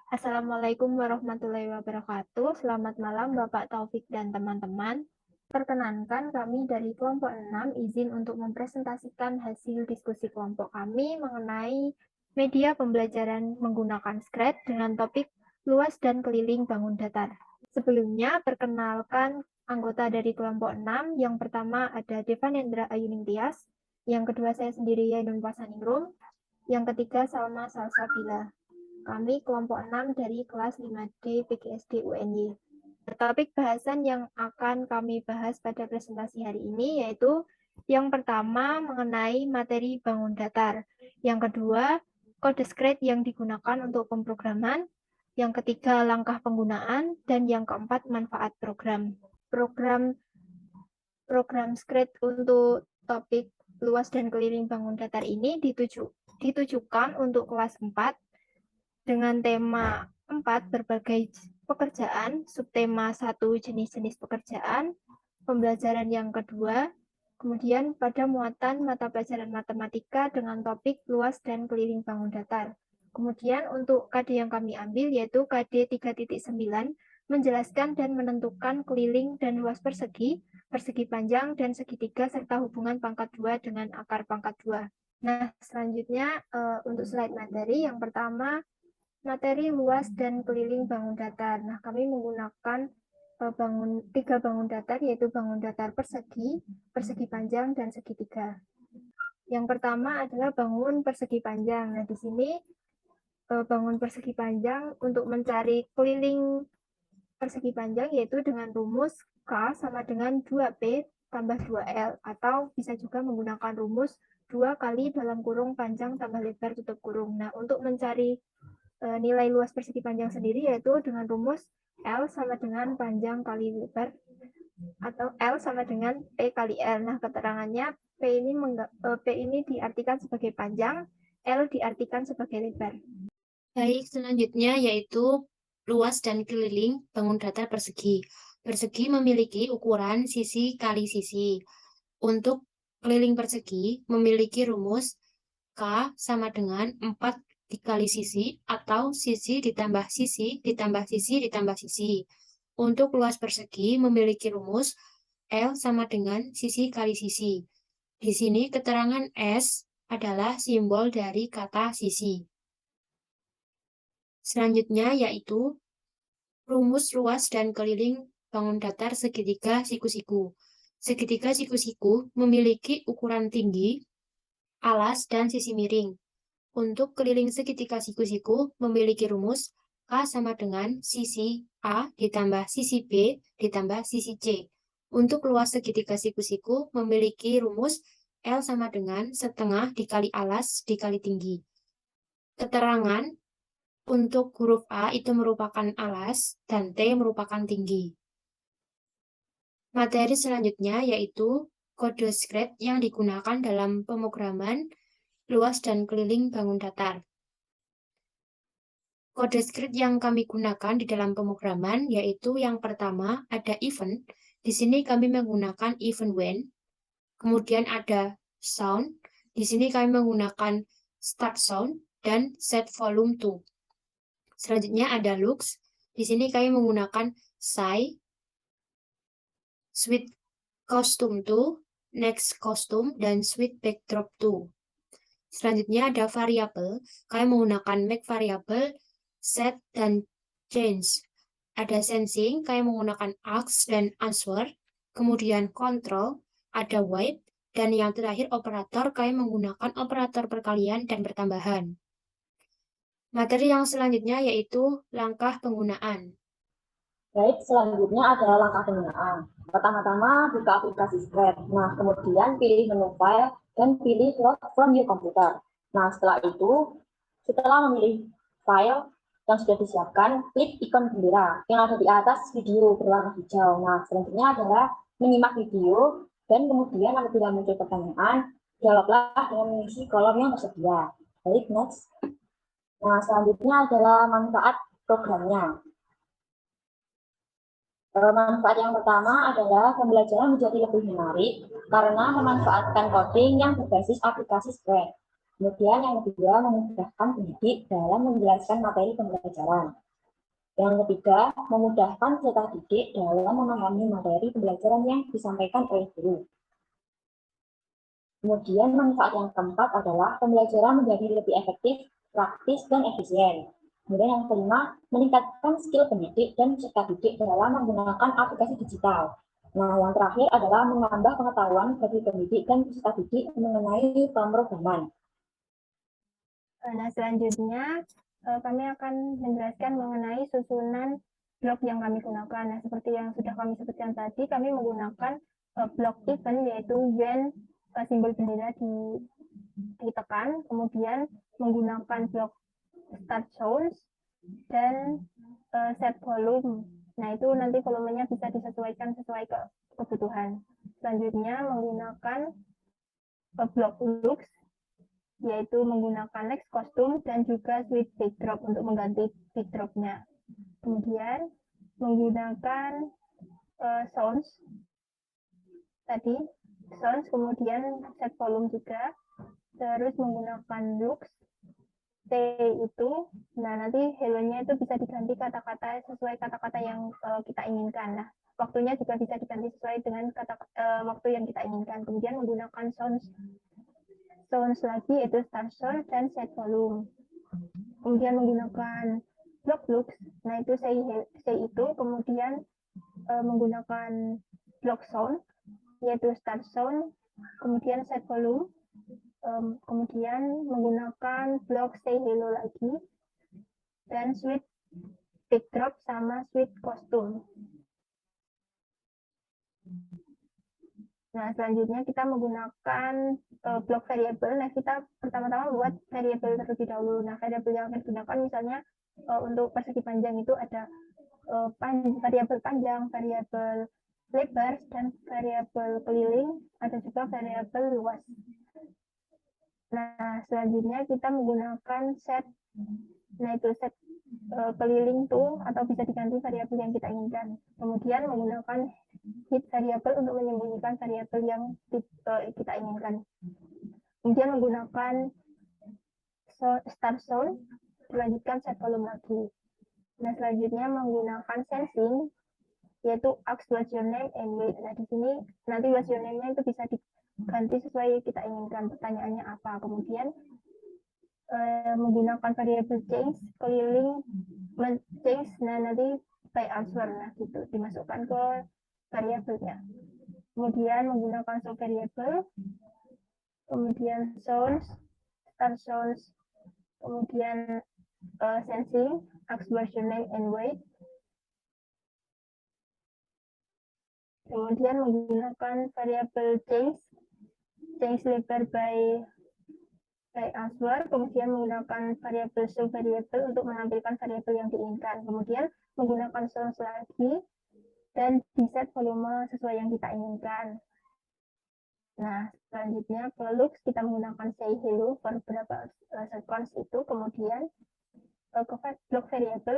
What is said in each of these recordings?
Assalamualaikum warahmatullahi wabarakatuh. Selamat malam Bapak Taufik dan teman-teman. Perkenankan kami dari kelompok 6 izin untuk mempresentasikan hasil diskusi kelompok kami mengenai media pembelajaran menggunakan Scratch dengan topik luas dan keliling bangun datar. Sebelumnya, perkenalkan anggota dari kelompok 6. Yang pertama ada Devanendra Ayuningtyas, yang kedua saya sendiri Yainun Pasaningrum, yang ketiga Salma Salsabila. Kami kelompok 6 dari kelas 5D PGSD UNY. Topik bahasan yang akan kami bahas pada presentasi hari ini yaitu yang pertama mengenai materi bangun datar, yang kedua kode Scratch yang digunakan untuk pemrograman, yang ketiga langkah penggunaan, dan yang keempat manfaat program. Program Scratch untuk topik luas dan keliling bangun datar ini ditujukan untuk kelas 4 dengan tema 4 berbagai pekerjaan, subtema 1 jenis-jenis pekerjaan, pembelajaran yang kedua, kemudian pada muatan mata pelajaran matematika dengan topik luas dan keliling bangun datar. Kemudian untuk KD yang kami ambil yaitu KD 3.9 menjelaskan dan menentukan keliling dan luas persegi, persegi panjang dan segitiga serta hubungan pangkat 2 dengan akar pangkat 2. Nah, selanjutnya untuk slide materi yang pertama materi luas dan keliling bangun datar. Nah, kami menggunakan tiga bangun datar, yaitu bangun datar persegi, persegi panjang, dan segitiga. Yang pertama adalah bangun persegi panjang. Nah, di sini bangun persegi panjang untuk mencari keliling persegi panjang yaitu dengan rumus K sama dengan 2P tambah 2L, atau bisa juga menggunakan rumus 2 kali dalam kurung panjang tambah lebar tutup kurung. Nah, untuk mencari nilai luas persegi panjang sendiri yaitu dengan rumus L sama dengan panjang kali lebar atau L sama dengan P kali L. Nah, keterangannya P ini diartikan sebagai panjang, L diartikan sebagai lebar. Baik, selanjutnya yaitu luas dan keliling bangun datar persegi. Persegi memiliki ukuran sisi kali sisi. Untuk keliling persegi memiliki rumus K sama dengan 4 dikali sisi atau sisi ditambah sisi ditambah sisi ditambah sisi. Untuk luas persegi memiliki rumus L sama dengan sisi kali sisi. Di sini keterangan S adalah simbol dari kata sisi. Selanjutnya yaitu rumus luas dan keliling bangun datar segitiga siku-siku. Segitiga siku-siku memiliki ukuran tinggi, alas, dan sisi miring. Untuk keliling segitiga siku-siku memiliki rumus K sama dengan sisi A ditambah sisi B ditambah sisi C. Untuk luas segitiga siku-siku memiliki rumus L sama dengan setengah dikali alas dikali tinggi. Keterangan untuk huruf A itu merupakan alas dan T merupakan tinggi. Materi selanjutnya yaitu kode Scratch yang digunakan dalam pemrograman luas dan keliling bangun datar. Kode Scratch yang kami gunakan di dalam pemrograman yaitu yang pertama ada event. Di sini kami menggunakan event when. Kemudian ada sound. Di sini kami menggunakan start sound dan set volume to. Selanjutnya ada looks. Di sini kami menggunakan Sai, Switch Costume to, Next Costume, dan Switch Backdrop to. Selanjutnya ada variabel. Kami menggunakan make variable, set, dan change. Ada sensing, kami menggunakan ask dan answer. Kemudian control, ada wipe, dan yang terakhir operator, kami menggunakan operator perkalian dan pertambahan. Materi yang selanjutnya yaitu langkah penggunaan. Baik, selanjutnya adalah langkah penggunaan. Pertama-tama buka aplikasi Scratch. Nah, kemudian pilih menu file dan pilih load from your computer. Nah, setelah itu, setelah memilih file yang sudah disiapkan, klik ikon bendera yang ada di atas video berwarna hijau. Nah, selanjutnya adalah menyimak video dan kemudian apabila muncul pertanyaan, jawablah dengan mengisi kolom yang tersedia. Baik, next. Nah, selanjutnya adalah manfaat programnya. Manfaat yang pertama adalah pembelajaran menjadi lebih menarik karena memanfaatkan coding yang berbasis aplikasi Scratch. Kemudian yang kedua, memudahkan pendidik dalam menjelaskan materi pembelajaran. Yang ketiga, memudahkan peserta didik dalam memahami materi pembelajaran yang disampaikan oleh guru. Kemudian manfaat yang keempat adalah pembelajaran menjadi lebih efektif, praktis, dan efisien. Kemudian yang kelima, meningkatkan skill pendidik dan peserta didik dalam menggunakan aplikasi digital. Nah, yang terakhir adalah menambah pengetahuan bagi pendidik dan peserta didik mengenai pemrograman. Nah, selanjutnya kami akan menjelaskan mengenai susunan blok yang kami gunakan. Nah, seperti yang sudah kami sebutkan tadi, kami menggunakan blok event, yaitu when simbol bendera ditekan, kemudian menggunakan blok start sounds dan set volume. Nah, itu nanti volumenya bisa disesuaikan sesuai kebutuhan. Selanjutnya menggunakan blok looks, yaitu menggunakan next kostum dan juga switch backdrop untuk mengganti backdropnya. Kemudian menggunakan sounds tadi, sounds, kemudian set volume juga, terus menggunakan looks, T itu, nah nanti hello-nya itu bisa diganti kata-kata sesuai kata-kata yang kita inginkan. Nah, waktunya juga bisa diganti sesuai dengan waktu yang kita inginkan. Kemudian menggunakan sounds lagi, yaitu start sound dan set volume. Kemudian menggunakan block looks, nah itu say itu, kemudian menggunakan block sound, yaitu start sound, kemudian set volume, kemudian menggunakan block say hello lagi, dan switch backdrop sama switch kostum. Nah, selanjutnya kita menggunakan blok variabel. Nah, kita pertama-tama buat variabel terlebih dahulu. Nah, variabel yang akan digunakan misalnya untuk persegi panjang itu ada variabel panjang, variabel lebar, dan variabel keliling, ada juga variabel luas. Nah, selanjutnya kita menggunakan set, nah itu set keliling tuh, atau bisa diganti variabel yang kita inginkan. Kemudian menggunakan hid variabel untuk menyembunyikan variabel yang kita inginkan. Kemudian menggunakan start sound, dilanjutkan set volume lagi. Nah, selanjutnya menggunakan sensing, yaitu ask what's your name and wait. Nah, di sini nanti what's your name-nya itu bisa diganti sesuai kita inginkan, pertanyaannya apa. Kemudian menggunakan variabel change, keliling change, nah nanti by answer, nah gitu, dimasukkan ke variabelnya. Kemudian menggunakan show variable, kemudian sounds, start sounds, kemudian sensing, ask what's your name and wait. Kemudian menggunakan variabel change lebar by answer, kemudian menggunakan variabel show variable untuk menampilkan variabel yang diinginkan. Kemudian menggunakan sounds lagi dan di set volume sesuai yang kita inginkan. Nah, selanjutnya ke looks kita menggunakan say hello for beberapa sequence itu, kemudian ke block variable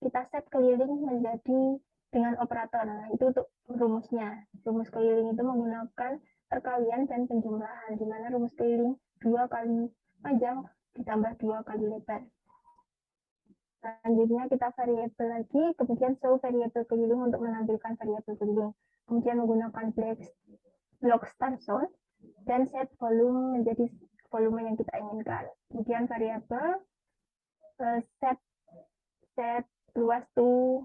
kita set keliling menjadi dengan operator. Nah, itu untuk rumusnya. Rumus keliling itu menggunakan perkalian dan penjumlahan, di mana rumus keliling 2 kali panjang ditambah 2 kali lebar. Selanjutnya kita variabel lagi, kemudian show variabel keliling untuk menampilkan variabel keliling. Kemudian menggunakan block start sound dan set volume menjadi volume yang kita inginkan. Kemudian variabel set luas to,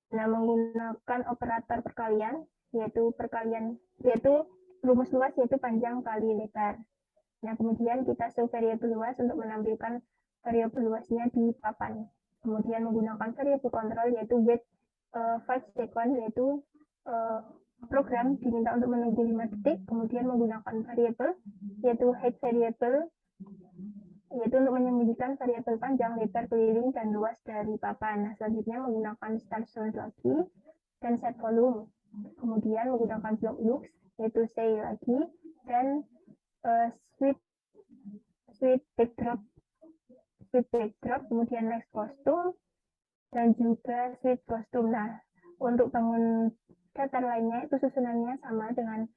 nah menggunakan operator perkalian, yaitu rumus luas yaitu panjang kali lebar. Nah, kemudian kita show variabel luas untuk menampilkan variabel luasnya di papan. Kemudian menggunakan variabel kontrol yaitu wait 5 second, yaitu program diminta untuk menunggu 5 detik. Kemudian menggunakan variabel yaitu height variable, yaitu untuk menyembunyikan variabel panjang, lebar, keliling, dan luas dari papan. Nah, selanjutnya menggunakan start sound lagi dan set volume. Kemudian menggunakan block looks, yaitu say lagi, dan switch backdrop, kemudian next kostum, dan juga switch kostum. Nah, untuk bangun datar lainnya itu susunannya sama dengan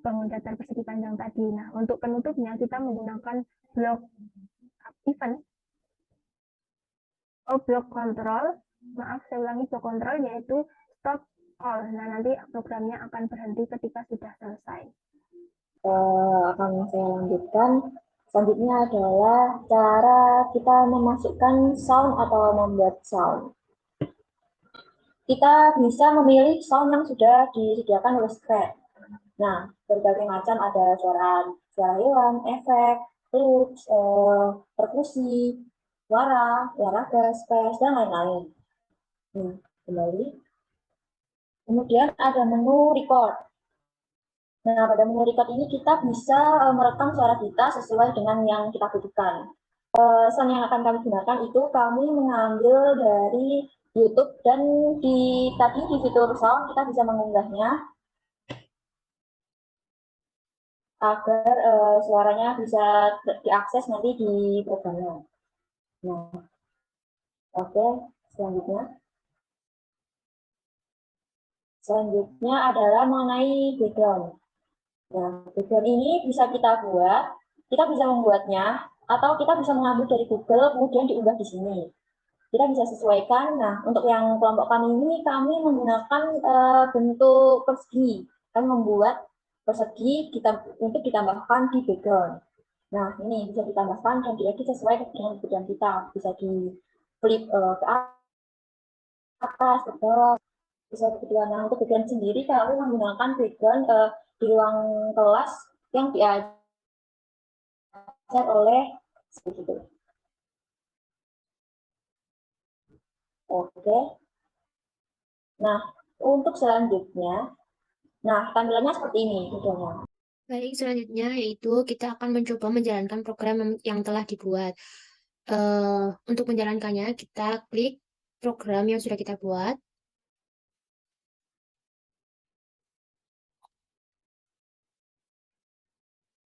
bangun datar persegi panjang tadi. Nah, untuk penutupnya kita menggunakan blok event blok control. Maaf, saya ulangi, blok control yaitu stop all. Nah, nanti programnya akan berhenti ketika sudah selesai. Akan saya lanjutkan. Selanjutnya adalah cara kita memasukkan sound atau membuat sound. Kita bisa memilih sound yang sudah disediakan oleh script. Nah, berbagai macam, ada suara hewan, efek, flute, perkusi, suara, gas, space, dan lain-lain. Nah, kembali. Kemudian ada menu record. Nah, pada menu record ini kita bisa merekam suara kita sesuai dengan yang kita butuhkan. Sound yang akan kami gunakan itu kami mengambil dari YouTube, dan tadi di fitur sound kita bisa mengunggahnya agar suaranya bisa diakses nanti di programnya. Nah, oke, selanjutnya adalah mengenai background. Nah, background ini bisa kita buat, kita bisa membuatnya, atau kita bisa mengambil dari Google kemudian diunggah di sini. Kita bisa sesuaikan. Nah, untuk yang kelompok kami ini, kami menggunakan bentuk persegi. Kami membuat persegi untuk ditambahkan di background. Nah, ini bisa ditambahkan dan diedit sesuai dengan kebutuhan kita. Bisa di flip ke atas, ke bawah, bisa kebutuhan. Nah, untuk background sendiri kami menggunakan background di ruang kelas yang diajar oleh seperti. Oke. Nah, untuk selanjutnya, tampilannya seperti ini videonya. Baik, selanjutnya yaitu kita akan mencoba menjalankan program yang telah dibuat. Untuk menjalankannya, kita klik program yang sudah kita buat.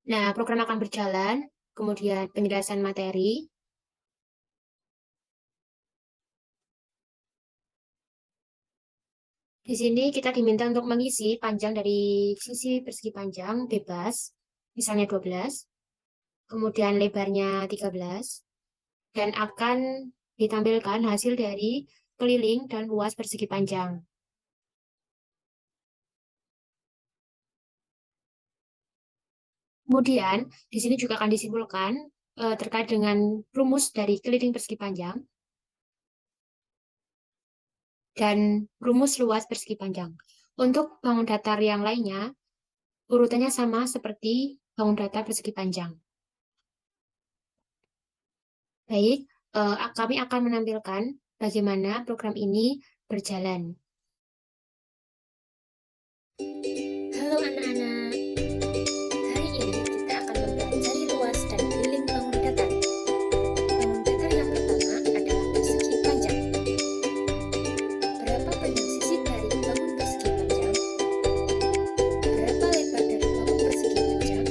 Nah, program akan berjalan, kemudian penjelasan materi. Di sini kita diminta untuk mengisi panjang dari sisi persegi panjang bebas, misalnya 12, kemudian lebarnya 13, dan akan ditampilkan hasil dari keliling dan luas persegi panjang. Kemudian, di sini juga akan disimpulkan terkait dengan rumus dari keliling persegi panjang dan rumus luas persegi panjang. Untuk bangun datar yang lainnya, urutannya sama seperti bangun datar persegi panjang. Baik, kami akan menampilkan bagaimana program ini berjalan. Halo anak-anak, hari ini kita akan mempelajari luas dan keliling bangun datar. Bangun datar yang pertama adalah persegi panjang. Berapa panjang sisi dari bangun persegi panjang? Berapa lebar dari bangun persegi panjang?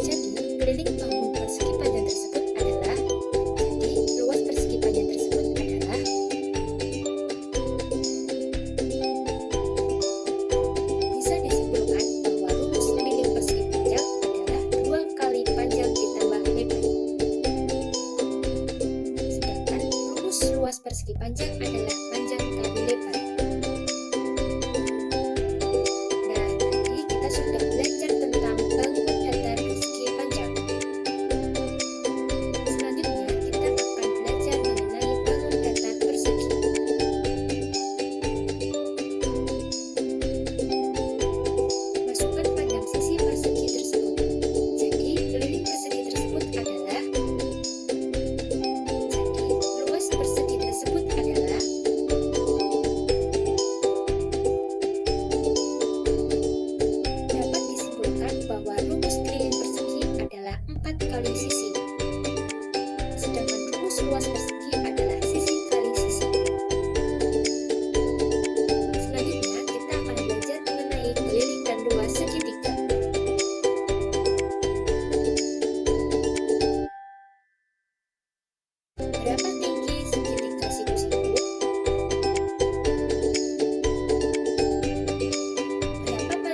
Jadi, keliling bangun persegi panjang tersebut adalah, jadi luas persegi panjang tersebut adalah, bisa disimpulkan bahwa rumus keliling persegi panjang adalah 2 kali panjang ditambah lebar. Sedangkan rumus luas persegi panjang adalah panjang kali lebar. Nah, tadi kita sudah belajar tentang bangun datar persegi panjang. Selanjutnya, kita akan belajar mengenai bangun datar persegi. Masukkan panjang sisi persegi tersebut. Jadi, keliling persegi tersebut adalah, jadi luas persegi tersebut adalah, dapat disimpulkan bahwa rumus keliling persegi adalah 4 kali sisi. Sedangkan rumus luas persegi adalah sisi kali sisi. Selanjutnya, kita akan belajar mengenai keliling dan luas segitiga. Berapa tinggi segitiga siku-siku? Berapa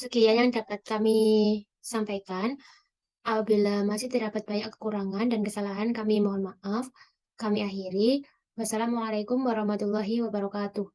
sekian yang dapat kami sampaikan. Apabila masih terdapat banyak kekurangan dan kesalahan, kami mohon maaf. Kami akhiri. Wassalamualaikum warahmatullahi wabarakatuh.